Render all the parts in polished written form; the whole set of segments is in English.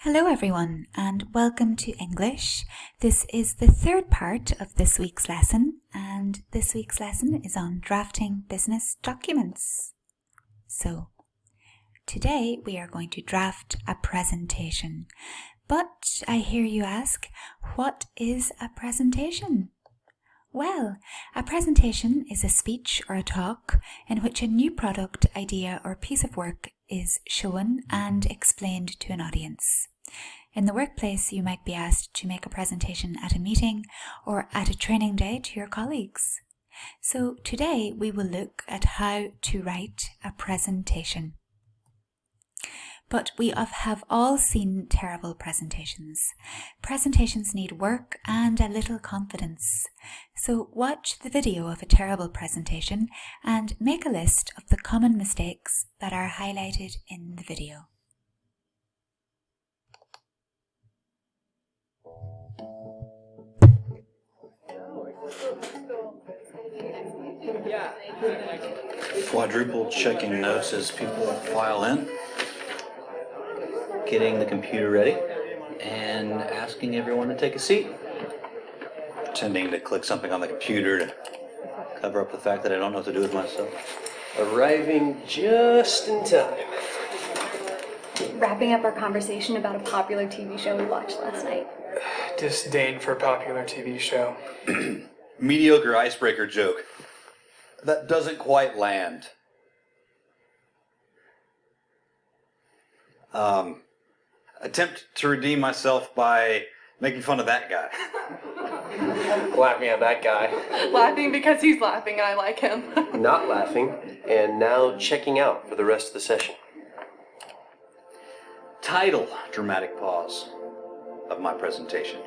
Hello everyone and welcome to English. This is the third part of this week's lesson, and this week's lesson is on drafting business documents. So, today we are going to draft a presentation. But I hear you ask, what is a presentation? Well, a presentation is a speech or a talk in which a new product, idea or piece of work is shown and explained to an audience. In the workplace, you might be asked to make a presentation at a meeting or at a training day to your colleagues. So today we will look at how to write a presentation. But we have all seen terrible presentations. Presentations need work and a little confidence. So watch the video of a terrible presentation and make a list of the common mistakes that are highlighted in the video. Quadruple checking notes as people file in, getting the computer ready, and asking everyone to take a seat. Pretending to click something on the computer to cover up the fact that I don't know what to do with myself. Arriving just in time. Wrapping up our conversation about a popular TV show we watched last night. Disdain for popular TV show. Mediocre icebreaker joke. That doesn't quite land. Attempt to redeem myself by making fun of that guy. Laughing at that guy. Laughing because he's laughing and I like him. Not laughing, and now checking out for the rest of the session. Title, dramatic pause, of my presentation.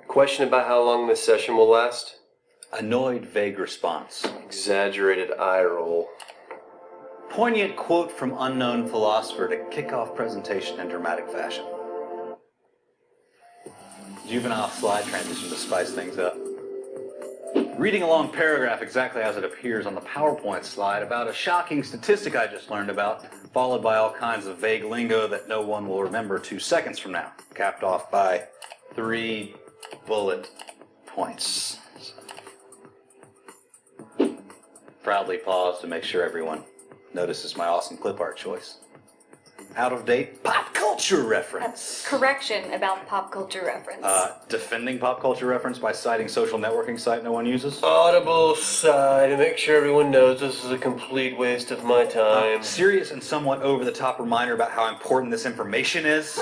Question about how long this session will last? Annoyed, vague response. Exaggerated eye roll. Poignant quote from unknown philosopher to kick off presentation in dramatic fashion. Juvenile slide transition to spice things up. Reading a long paragraph exactly as it appears on the PowerPoint slide about a shocking statistic I just learned about, followed by all kinds of vague lingo that no one will remember 2 seconds from now, capped off by 3 bullet points. Proudly pause to make sure everyone notices my awesome clip art choice. Out of date pop culture reference. Correction about pop culture reference. Defending pop culture reference by citing social networking site no one uses. Audible sigh to make sure everyone knows this is a complete waste of my time. Serious and somewhat over the top reminder about how important this information is.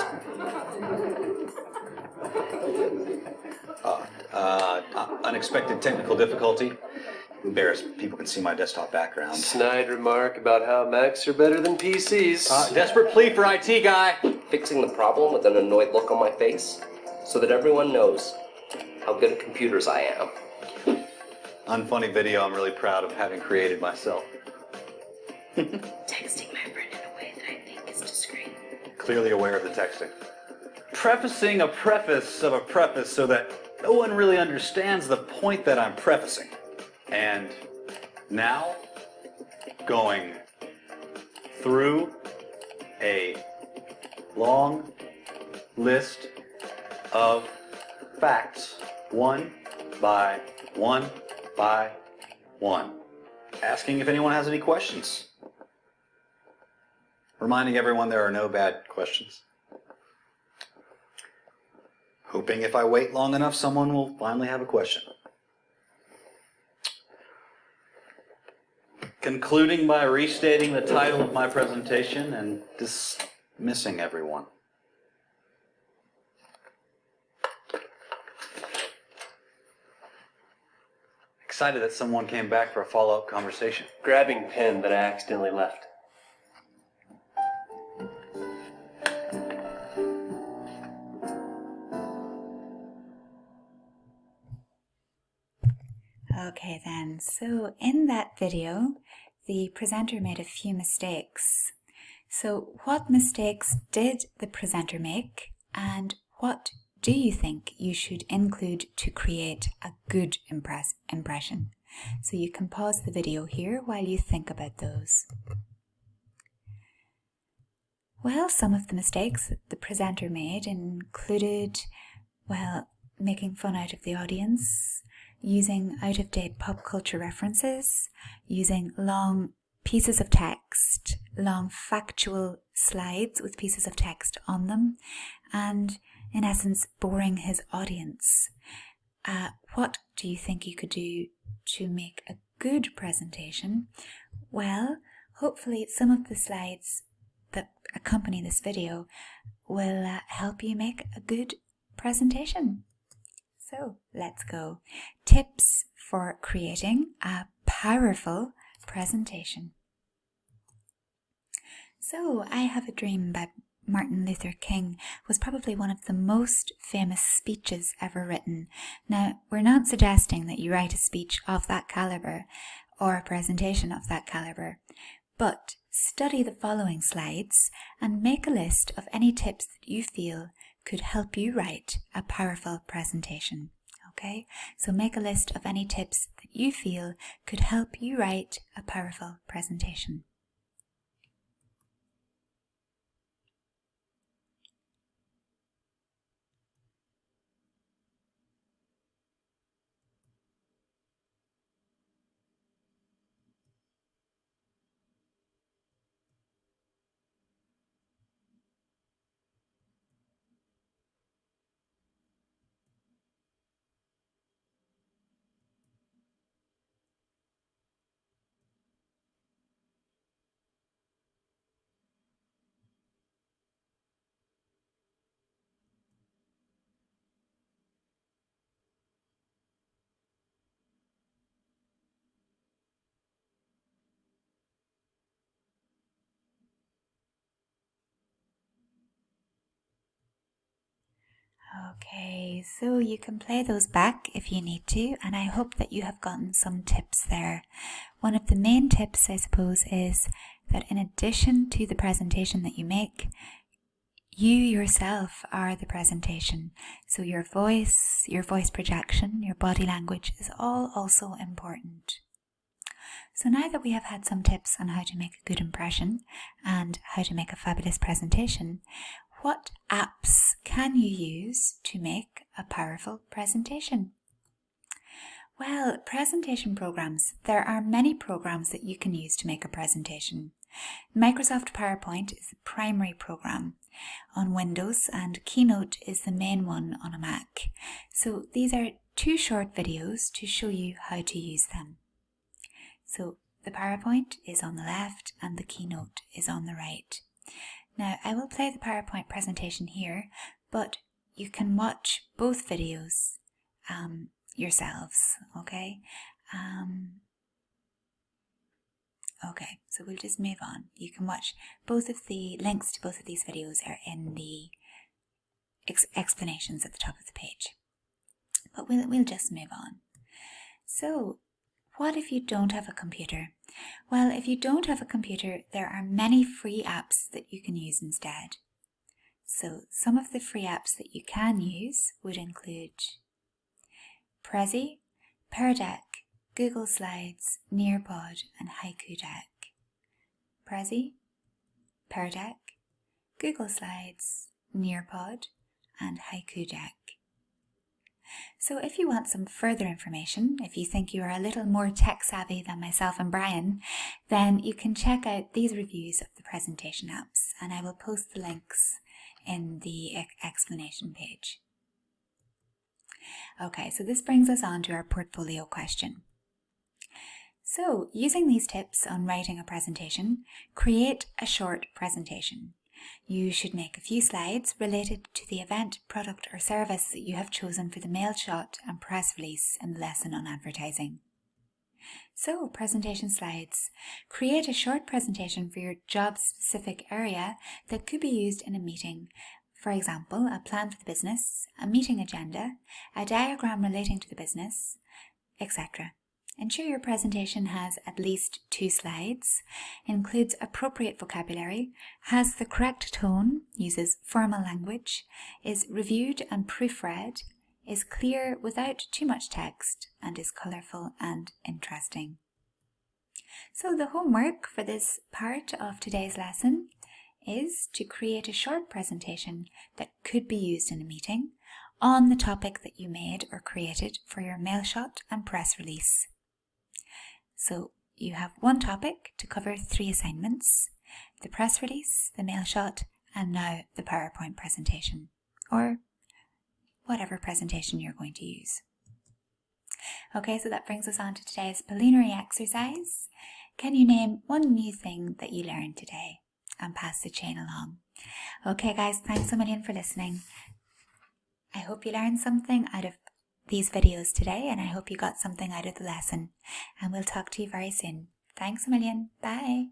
Unexpected technical difficulty. Embarrassed. People can see my desktop background. Snide remark about how Macs are better than PCs. Desperate plea for IT guy. Fixing the problem with an annoyed look on my face so that everyone knows how good at computers I am. Unfunny video I'm really proud of having created myself. Texting my friend in a way that I think is discreet. Clearly aware of the texting. Prefacing a preface of a preface so that no one really understands the point that I'm prefacing. And now, going through a long list of facts, one by one by one. Asking if anyone has any questions. Reminding everyone there are no bad questions. Hoping if I wait long enough, someone will finally have a question. Concluding by restating the title of my presentation and dismissing everyone. Excited that someone came back for a follow-up conversation. Grabbing pen that I accidentally left. Okay then, so in that video, the presenter made a few mistakes. So what mistakes did the presenter make, and what do you think you should include to create a good impression? So you can pause the video here while you think about those. Well, some of the mistakes that the presenter made included, well, making fun out of the audience, using out-of-date pop culture references, using long pieces of text, long factual slides with pieces of text on them, and in essence, boring his audience. What do you think you could do to make a good presentation? Well, hopefully some of the slides that accompany this video will help you make a good presentation. So let's go. Tips for creating a powerful presentation. So I Have a Dream by Martin Luther King was probably one of the most famous speeches ever written. Now, we're not suggesting that you write a speech of that caliber or a presentation of that caliber, but study the following slides and make a list of any tips that you feel could help you write a powerful presentation. Okay, so make a list of any tips that you feel could help you write a powerful presentation. Okay, so you can play those back if you need to, and I hope that you have gotten some tips there. One of the main tips, I suppose, is that in addition to the presentation that you make, you yourself are the presentation. So your voice projection, your body language is all also important. So now that we have had some tips on how to make a good impression and how to make a fabulous presentation, what apps can you use to make a powerful presentation? Well, presentation programs. There are many programs that you can use to make a presentation. Microsoft PowerPoint is the primary program on Windows, and Keynote is the main one on a Mac. So these are two short videos to show you how to use them. So the PowerPoint is on the left and the Keynote is on the right. Now, I will play the PowerPoint presentation here, but you can watch both videos yourselves, okay? Okay, so we'll just move on. You can watch both of the links to both of these videos are in the explanations at the top of the page. But we'll just move on. So, what if you don't have a computer? Well, if you don't have a computer, there are many free apps that you can use instead. So some of the free apps that you can use would include Prezi, Pear Deck, Google Slides, Nearpod, and Haiku Deck. Prezi, Pear Deck, Google Slides, Nearpod, and Haiku Deck. So if you want some further information, if you think you are a little more tech savvy than myself and Brian, then you can check out these reviews of the presentation apps, and I will post the links in the explanation page. Okay, so this brings us on to our portfolio question. So, using these tips on writing a presentation, create a short presentation. You should make a few slides related to the event, product or service that you have chosen for the mail shot and press release in the lesson on advertising. So, presentation slides. Create a short presentation for your job-specific area that could be used in a meeting. For example, a plan for the business, a meeting agenda, a diagram relating to the business, etc. Ensure your presentation has at least 2 slides, includes appropriate vocabulary, has the correct tone, uses formal language, is reviewed and proofread, is clear without too much text, and is colourful and interesting. So the homework for this part of today's lesson is to create a short presentation that could be used in a meeting on the topic that you made or created for your mail shot and press release. So you have one topic to cover 3 assignments: the press release, the mail shot, and now the PowerPoint presentation, or whatever presentation you're going to use. Okay, so that brings us on to today's preliminary exercise. Can you name one new thing that you learned today and pass the chain along? Okay guys, thanks a million for listening. I hope you learned something out of these videos today, and I hope you got something out of the lesson. And we'll talk to you very soon. Thanks a million. Bye.